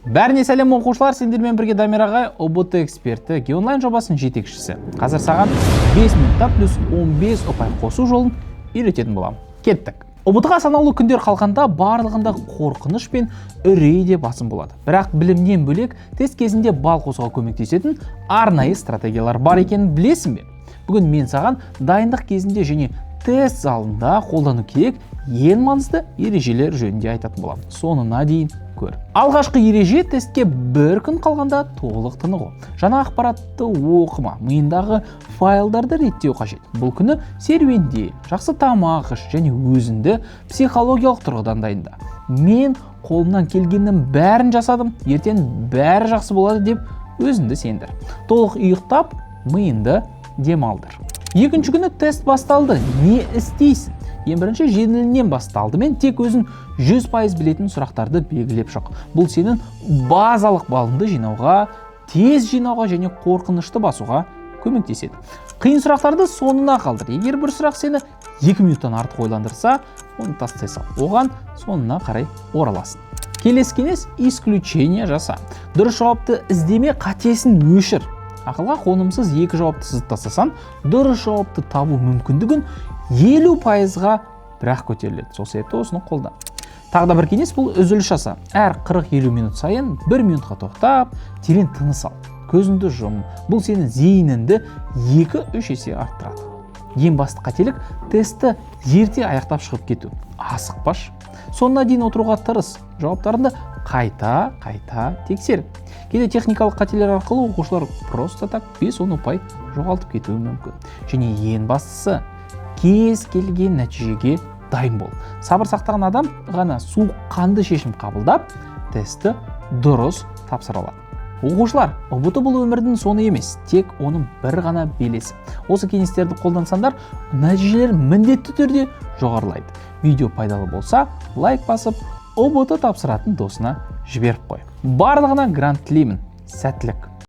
Бәріне сәлем оқушылар, сендермен бірге Дамир ағай, ОБТ эксперті, Geonline жобасының жетекшісі. Қазір саған 5 минутта плюс 15 ұпай қосу жолын үйрететін болам. Кеттік. ОБТ-ға санаулы күндер қалғанда барлығында қорқыныш пен үрей де басым болады. Бірақ білімнен бөлек тест кезінде бал қосуға көмектесетін арнайы стратегиялар бар екенін білесің бе? Бүгін мен саған дайындық кезінде және тест залында қолдану керек ең маңызды ережелер жөнінде айтатын болам. Соңына дейін көр. Алғашқы ереже тестке бір күн қалғанда толық тынығу. Жаңа ақпаратты оқыма, миындағы файлдарды реттеу қажет. Бұл күні серуенде, жақсы тамақ іш және өзіңді психологиялық тұрғыдан дайында. Мен қолымнан келгеннің бәрін жасадым, ертең бәрі жақсы болады деп өзіңді сендір. Толық ұйықтап, миыңды демалдыр. Екінші күні тест басталды. Не істейсің? Ең бірінші жеңілінен басталды. Мен тек өзің 100% білетін сұрақтарды белгілеп шық. Бұл сенің базалық балыңды жинауға, тез жинауға және қорқынышты басуға көмектеседі. Қиын сұрақтарды соңына қалдыр. Егер бір сұрақ сені 2 минуттан артық ойландырса, оны тастай сал. Оған соңына қарай ораласың. Келесі кеңес исключение жаса. Дұрыс жауапты іздеме, қатесін өшір. Ақылға қонымсыз екі жауапты сызықтасаң, дұрыс жауапты табу мүмкіндігін 50%-ға бірақ көтеріледі. Сол себепті осыны қолдан. Тағы да бір кеңес, бұл үзіліс жаса. Әр 40-50 минут сайын 1 минутқа тоқтап, терең тыныс ал. Көзіңді жұм. Бұл сенің зейініңді 2-3 есе арттырады. Ең басты қателік тестті ерте аяқтап шығып кету. Асықпаш. Соңына дейін отыруға тырыс. Жауаптарында қайта тексер. Кейде техникалық қателер арқылы оқушылар просто так 5-10 ұпай жоғалтып кетуі мүмкін. Және ең бастысы, кез келген нәтижеге дайын бол. Сабыр сақтаған адам ғана суыққанды шешім қабылдап, тестті дұрыс тапсыра алады. Оқушылар, ОБТ бұл өмірдің соңы емес, тек оның бір ғана белесі. Осы кеңестерді қолдансаңдар, нәтижелер міндетті түрде жоғарылайды. Видео пайдалы болса, лайк басып, ОБТ тапсыратын досына жіберіп қой. Барлығына грант тілеймін. Сәттілік.